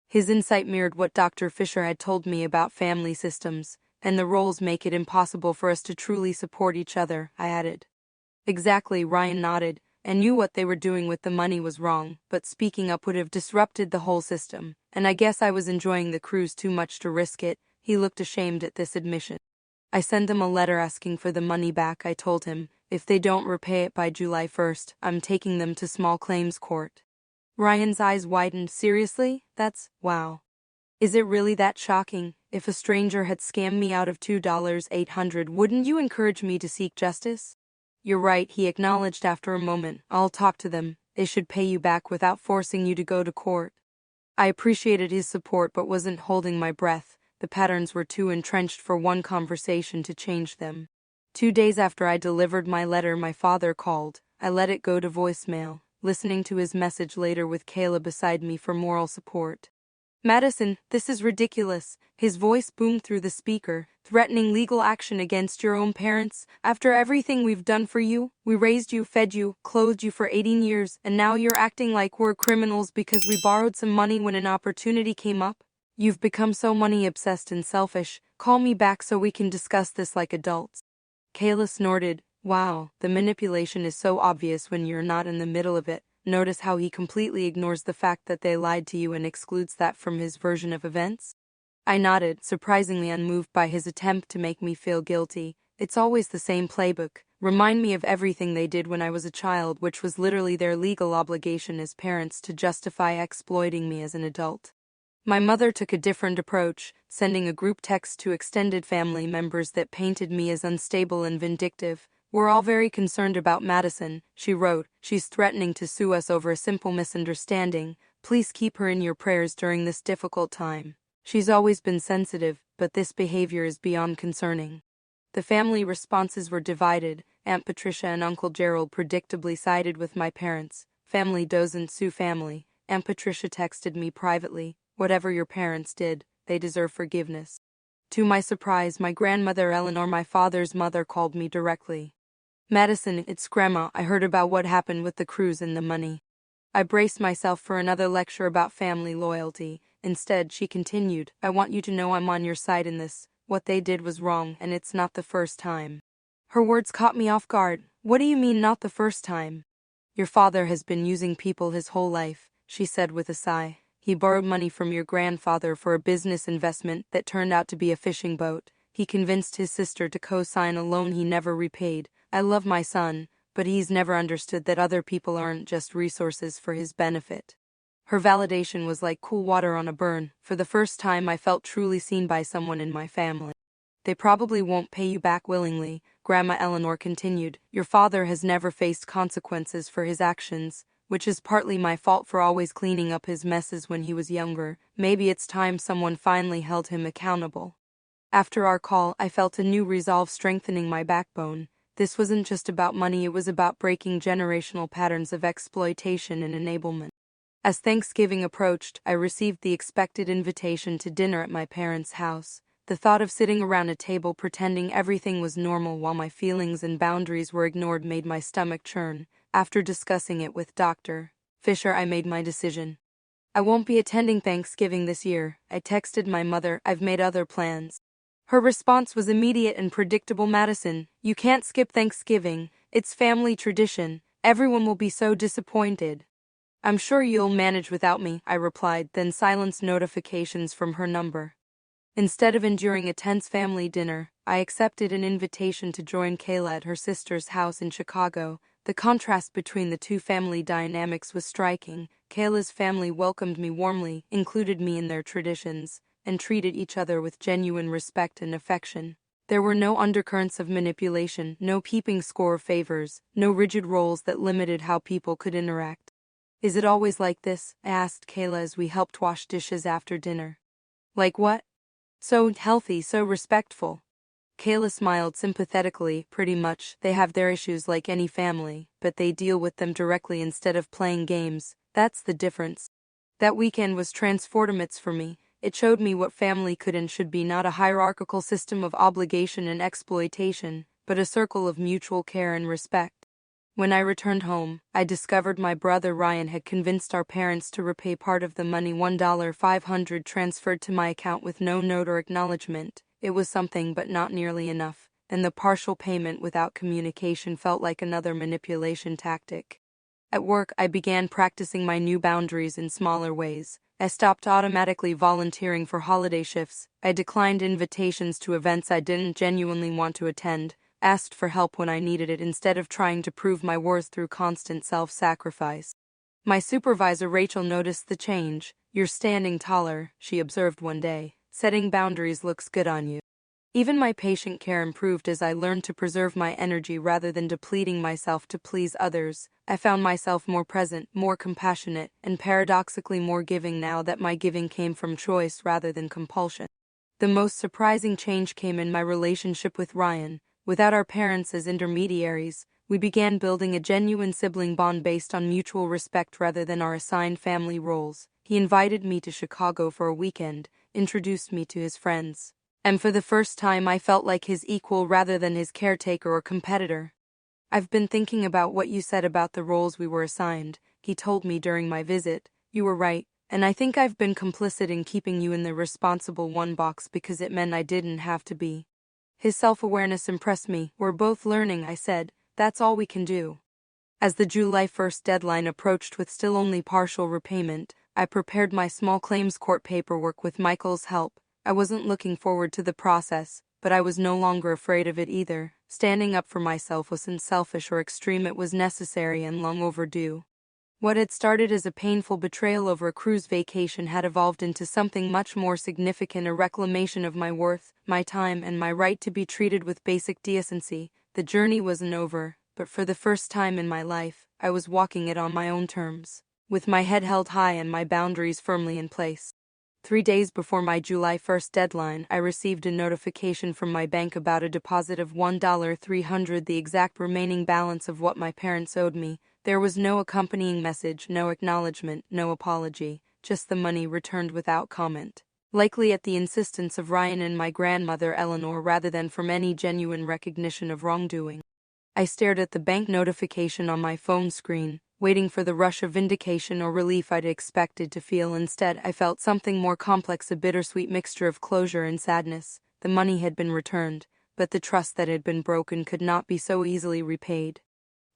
His insight mirrored what Dr. Fisher had told me about family systems, and the roles make it impossible for us to truly support each other, I added. Exactly, Ryan nodded, and knew what they were doing with the money was wrong, but speaking up would have disrupted the whole system, and I guess I was enjoying the cruise too much to risk it. He looked ashamed at this admission. I sent them a letter asking for the money back, I told him. If they don't repay it by July 1st, I'm taking them to small claims court. Ryan's eyes widened. Seriously? Wow. Is it really that shocking? If a stranger had scammed me out of $2,800, wouldn't you encourage me to seek justice? You're right, he acknowledged after a moment. I'll talk to them. They should pay you back without forcing you to go to court. I appreciated his support but wasn't holding my breath. The patterns were too entrenched for one conversation to change them. 2 days after I delivered my letter, my father called. I let it go to voicemail, listening to his message later with Kayla beside me for moral support. Madison, this is ridiculous. His voice boomed through the speaker, threatening legal action against your own parents. After everything we've done for you, we raised you, fed you, clothed you for 18 years, and now you're acting like we're criminals because we borrowed some money when an opportunity came up? You've become so money-obsessed and selfish. Call me back so we can discuss this like adults. Kayla snorted. Wow, the manipulation is so obvious when you're not in the middle of it. Notice how he completely ignores the fact that they lied to you and excludes that from his version of events? I nodded, surprisingly unmoved by his attempt to make me feel guilty. It's always the same playbook. Remind me of everything they did when I was a child, which was literally their legal obligation as parents to justify exploiting me as an adult. My mother took a different approach, sending a group text to extended family members that painted me as unstable and vindictive. We're all very concerned about Madison, she wrote. She's threatening to sue us over a simple misunderstanding. Please keep her in your prayers during this difficult time. She's always been sensitive, but this behavior is beyond concerning. The family responses were divided. Aunt Patricia and Uncle Gerald predictably sided with my parents. Family doesn't sue family. Aunt Patricia texted me privately, "Whatever your parents did, they deserve forgiveness." To my surprise, my grandmother Eleanor, my father's mother, called me directly. "Madison, it's Grandma. I heard about what happened with the cruise and the money." I braced myself for another lecture about family loyalty. Instead, she continued, "I want you to know I'm on your side in this. What they did was wrong, and it's not the first time." Her words caught me off guard. "What do you mean, not the first time?" "Your father has been using people his whole life," she said with a sigh. "He borrowed money from your grandfather for a business investment that turned out to be a fishing boat. He convinced his sister to co-sign a loan he never repaid. I love my son, but he's never understood that other people aren't just resources for his benefit." Her validation was like cool water on a burn. For the first time, I felt truly seen by someone in my family. "They probably won't pay you back willingly," Grandma Eleanor continued. "Your father has never faced consequences for his actions, which is partly my fault for always cleaning up his messes when he was younger. Maybe it's time someone finally held him accountable." After our call, I felt a new resolve strengthening my backbone. This wasn't just about money, it was about breaking generational patterns of exploitation and enablement. As Thanksgiving approached, I received the expected invitation to dinner at my parents' house. The thought of sitting around a table pretending everything was normal while my feelings and boundaries were ignored made my stomach churn. After discussing it with Dr. Fisher, I made my decision. "I won't be attending Thanksgiving this year," I texted my mother. "I've made other plans." Her response was immediate and predictable. "Madison, you can't skip Thanksgiving. It's family tradition. Everyone will be so disappointed." "I'm sure you'll manage without me," I replied, then silenced notifications from her number. Instead of enduring a tense family dinner, I accepted an invitation to join Kayla at her sister's house in Chicago. The contrast between the two family dynamics was striking. Kayla's family welcomed me warmly, included me in their traditions, and treated each other with genuine respect and affection. There were no undercurrents of manipulation, no peeping score of favors, no rigid roles that limited how people could interact. "Is it always like this?" I asked Kayla as we helped wash dishes after dinner. "Like what?" "So healthy, so respectful." Kayla smiled sympathetically. "Pretty much. They have their issues like any family, but they deal with them directly instead of playing games. That's the difference." That weekend was transformative for me. It showed me what family could and should be, not a hierarchical system of obligation and exploitation, but a circle of mutual care and respect. When I returned home, I discovered my brother Ryan had convinced our parents to repay part of the money, $1,500, transferred to my account with no note or acknowledgement. It was something, but not nearly enough, and the partial payment without communication felt like another manipulation tactic. At work, I began practicing my new boundaries in smaller ways. I stopped automatically volunteering for holiday shifts. I declined invitations to events I didn't genuinely want to attend, asked for help when I needed it instead of trying to prove my worth through constant self-sacrifice. My supervisor Rachel noticed the change. "You're standing taller," she observed one day. "Setting boundaries looks good on you." Even my patient care improved as I learned to preserve my energy rather than depleting myself to please others. I found myself more present, more compassionate, and paradoxically more giving now that my giving came from choice rather than compulsion. The most surprising change came in my relationship with Ryan. Without our parents as intermediaries, we began building a genuine sibling bond based on mutual respect rather than our assigned family roles. He invited me to Chicago for a weekend, introduced me to his friends. And for the first time I felt like his equal rather than his caretaker or competitor. "I've been thinking about what you said about the roles we were assigned," he told me during my visit. "You were right, and I think I've been complicit in keeping you in the responsible one box because it meant I didn't have to be." His self-awareness impressed me. "We're both learning," I said. "That's all we can do." As the July 1st deadline approached with still only partial repayment, I prepared my small claims court paperwork with Michael's help. I wasn't looking forward to the process, but I was no longer afraid of it either. Standing up for myself wasn't selfish or extreme, it was necessary and long overdue. What had started as a painful betrayal over a cruise vacation had evolved into something much more significant, a reclamation of my worth, my time, and my right to be treated with basic decency. The journey wasn't over, but for the first time in my life, I was walking it on my own terms, with my head held high and my boundaries firmly in place. 3 days before my July 1st deadline, I received a notification from my bank about a deposit of $1,300, the exact remaining balance of what my parents owed me. There was no accompanying message, no acknowledgement, no apology, just the money returned without comment. Likely at the insistence of Ryan and my grandmother Eleanor rather than from any genuine recognition of wrongdoing. I stared at the bank notification on my phone screen, waiting for the rush of vindication or relief I'd expected to feel. Instead, I felt something more complex, a bittersweet mixture of closure and sadness. The money had been returned, but the trust that had been broken could not be so easily repaid.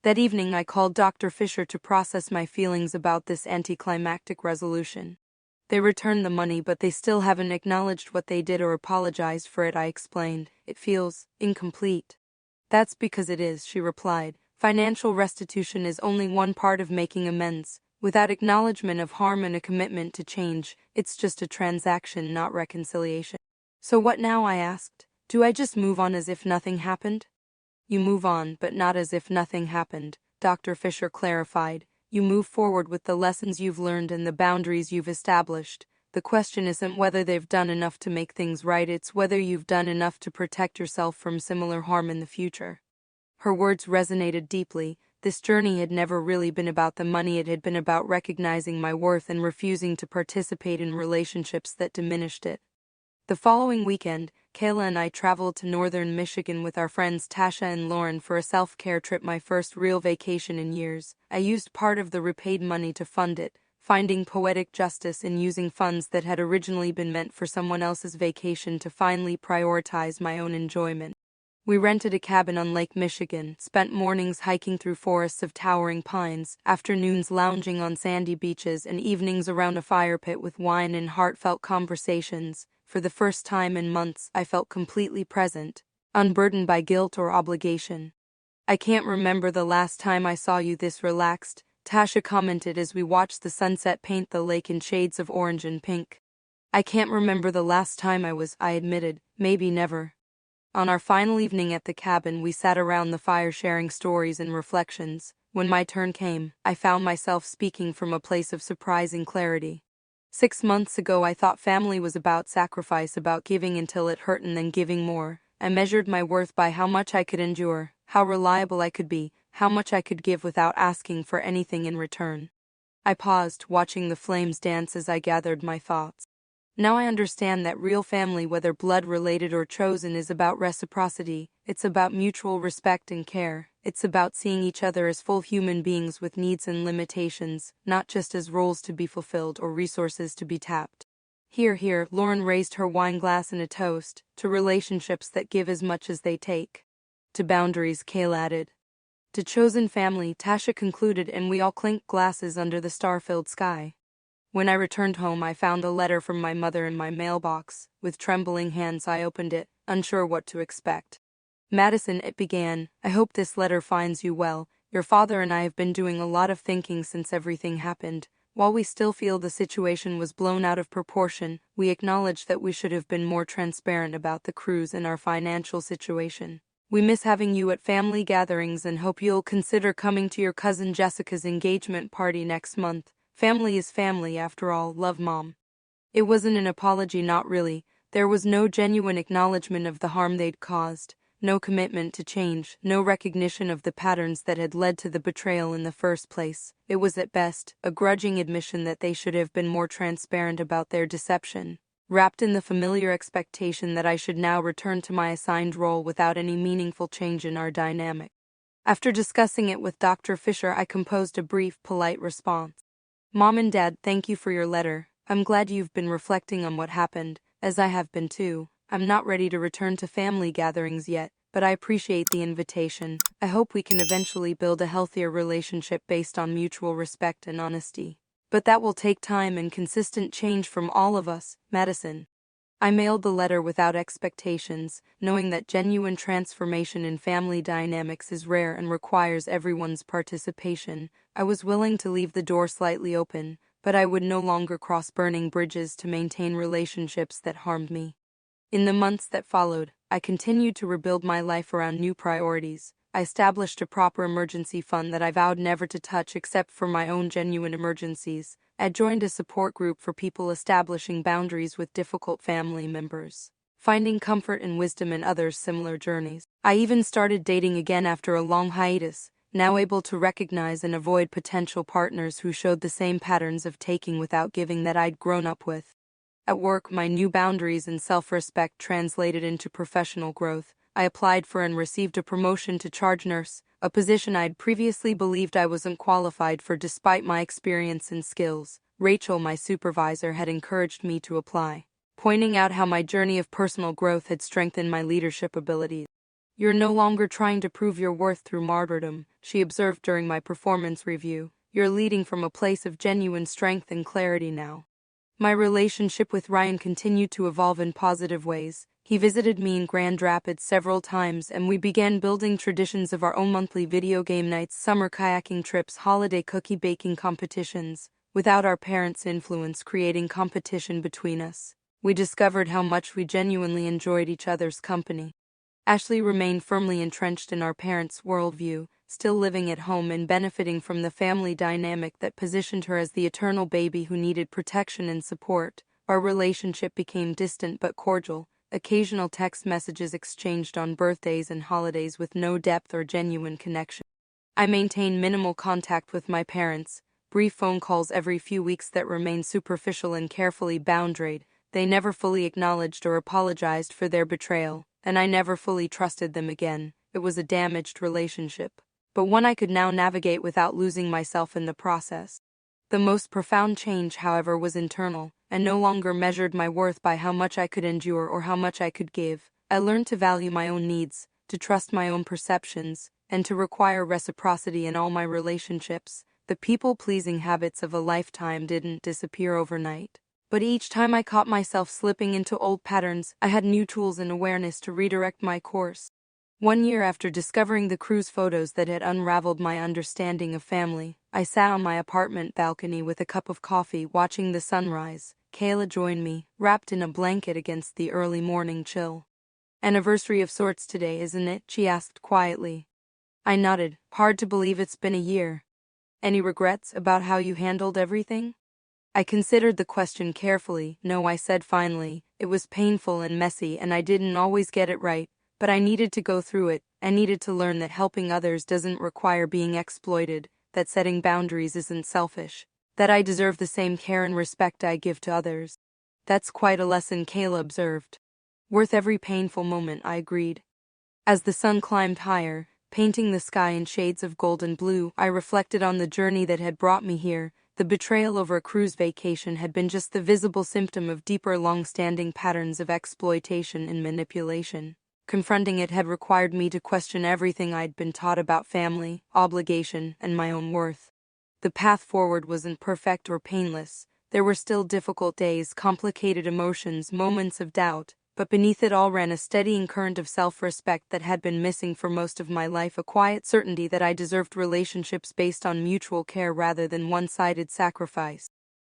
That evening I called Dr. Fisher to process my feelings about this anticlimactic resolution. "They returned the money, but they still haven't acknowledged what they did or apologized for it," I explained. "It feels incomplete." "That's because it is," she replied. "Financial restitution is only one part of making amends. Without acknowledgement of harm and a commitment to change, it's just a transaction, not reconciliation." "So what now?" I asked. "Do I just move on as if nothing happened?" "You move on, but not as if nothing happened," Dr. Fisher clarified. "You move forward with the lessons you've learned and the boundaries you've established. The question isn't whether they've done enough to make things right, it's whether you've done enough to protect yourself from similar harm in the future." Her words resonated deeply. This journey had never really been about the money, it had been about recognizing my worth and refusing to participate in relationships that diminished it. The following weekend, Kayla and I traveled to northern Michigan with our friends Tasha and Lauren for a self-care trip, my first real vacation in years. I used part of the repaid money to fund it, finding poetic justice in using funds that had originally been meant for someone else's vacation to finally prioritize my own enjoyment. We rented a cabin on Lake Michigan, spent mornings hiking through forests of towering pines, afternoons lounging on sandy beaches, and evenings around a fire pit with wine and heartfelt conversations. For the first time in months, I felt completely present, unburdened by guilt or obligation. "I can't remember the last time I saw you this relaxed," Tasha commented as we watched the sunset paint the lake in shades of orange and pink. "I can't remember the last time I was," I admitted. "Maybe never." On our final evening at the cabin, we sat around the fire sharing stories and reflections. When my turn came, I found myself speaking from a place of surprising clarity. 6 months ago I thought family was about sacrifice, about giving until it hurt and then giving more. I measured my worth by how much I could endure, how reliable I could be, how much I could give without asking for anything in return. I paused, watching the flames dance as I gathered my thoughts. Now I understand that real family, whether blood-related or chosen, is about reciprocity. It's about mutual respect and care. It's about seeing each other as full human beings with needs and limitations, not just as roles to be fulfilled or resources to be tapped. "Here, here," Lauren raised her wine glass in a toast, "to relationships that give as much as they take." "To boundaries," Kayla added. "To chosen family," Tasha concluded, and we all clinked glasses under the star-filled sky. When I returned home, I found a letter from my mother in my mailbox. With trembling hands, I opened it, unsure what to expect. "Madison," it began, "I hope this letter finds you well. Your father and I have been doing a lot of thinking since everything happened. While we still feel the situation was blown out of proportion, we acknowledge that we should have been more transparent about the cruise and our financial situation. We miss having you at family gatherings and hope you'll consider coming to your cousin Jessica's engagement party next month. Family is family after all. Love, Mom." It wasn't an apology, not really. There was no genuine acknowledgement of the harm they'd caused. no commitment to change, no recognition of the patterns that had led to the betrayal in the first place. It was at best a grudging admission that they should have been more transparent about their deception, wrapped in the familiar expectation that I should now return to my assigned role without any meaningful change in our dynamic. After discussing it with Dr. Fisher, I composed a brief, polite response. Mom and Dad, thank you for your letter. I'm glad you've been reflecting on what happened, as I have been too. I'm not ready to return to family gatherings yet, but I appreciate the invitation. I hope we can eventually build a healthier relationship based on mutual respect and honesty. But that will take time and consistent change from all of us, Madison. I mailed the letter without expectations, knowing that genuine transformation in family dynamics is rare and requires everyone's participation. I was willing to leave the door slightly open, but I would no longer cross burning bridges to maintain relationships that harmed me. In the months that followed, I continued to rebuild my life around new priorities. I established a proper emergency fund that I vowed never to touch except for my own genuine emergencies. I joined a support group for people establishing boundaries with difficult family members, finding comfort and wisdom in others' similar journeys. I even started dating again after a long hiatus, now able to recognize and avoid potential partners who showed the same patterns of taking without giving that I'd grown up with. At work, my new boundaries and self-respect translated into professional growth. I applied for and received a promotion to charge nurse, a position I'd previously believed I wasn't qualified for despite my experience and skills. Rachel, my supervisor, had encouraged me to apply, pointing out how my journey of personal growth had strengthened my leadership abilities. You're no longer trying to prove your worth through martyrdom, she observed during my performance review. You're leading from a place of genuine strength and clarity now. My relationship with Ryan continued to evolve in positive ways. He visited me in Grand Rapids several times, and we began building traditions of our own monthly video game nights, summer kayaking trips, holiday cookie baking competitions. Without our parents' influence creating competition between us, we discovered how much we genuinely enjoyed each other's company. Ashley remained firmly entrenched in our parents' worldview, still living at home and benefiting from the family dynamic that positioned her as the eternal baby who needed protection and support. Our relationship became distant but cordial, occasional text messages exchanged on birthdays and holidays with no depth or genuine connection. I maintained minimal contact with my parents, brief phone calls every few weeks that remained superficial and carefully boundaried. They never fully acknowledged or apologized for their betrayal, and I never fully trusted them again. It was a damaged relationship, but one I could now navigate without losing myself in the process. The most profound change, however, was internal, and no longer measured my worth by how much I could endure or how much I could give. I learned to value my own needs, to trust my own perceptions, and to require reciprocity in all my relationships. The people-pleasing habits of a lifetime didn't disappear overnight, but each time I caught myself slipping into old patterns, I had new tools and awareness to redirect my course. 1 year after discovering the cruise photos that had unraveled my understanding of family, I sat on my apartment balcony with a cup of coffee watching the sunrise. Kayla joined me, wrapped in a blanket against the early morning chill. Anniversary of sorts today, isn't it? She asked quietly. I nodded. Hard to believe it's been a year. Any regrets about how you handled everything? I considered the question carefully. No, I said finally. It was painful and messy and I didn't always get it right. But I needed to go through it. I needed to learn that helping others doesn't require being exploited, that setting boundaries isn't selfish, that I deserve the same care and respect I give to others. That's quite a lesson, Kayla observed. Worth every painful moment, I agreed. As the sun climbed higher, painting the sky in shades of gold and blue, I reflected on the journey that had brought me here. The betrayal over a cruise vacation had been just the visible symptom of deeper, long-standing patterns of exploitation and manipulation. Confronting it had required me to question everything I'd been taught about family, obligation, and my own worth. The path forward wasn't perfect or painless. There were still difficult days, complicated emotions, moments of doubt, but beneath it all ran a steadying current of self-respect that had been missing for most of my life, a quiet certainty that I deserved relationships based on mutual care rather than one-sided sacrifice.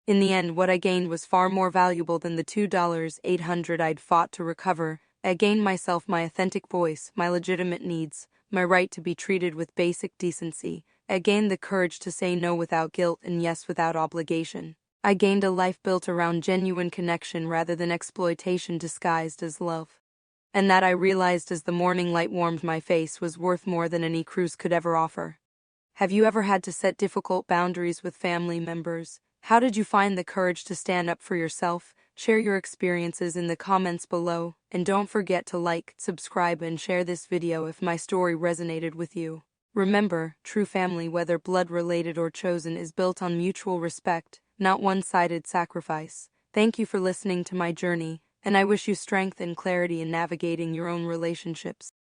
In the end, what I gained was far more valuable than the $2,800 I'd fought to recover. I gained myself my authentic voice, my legitimate needs, my right to be treated with basic decency. I gained the courage to say no without guilt and yes without obligation. I gained a life built around genuine connection rather than exploitation disguised as love. and that I realized as the morning light warmed my face was worth more than any cruise could ever offer. Have you ever had to set difficult boundaries with family members? How did you find the courage to stand up for yourself? Share your experiences in the comments below, and don't forget to like, subscribe, and share this video if my story resonated with you. Remember, true family, whether blood-related or chosen, is built on mutual respect, not one-sided sacrifice. Thank you for listening to my journey, and I wish you strength and clarity in navigating your own relationships.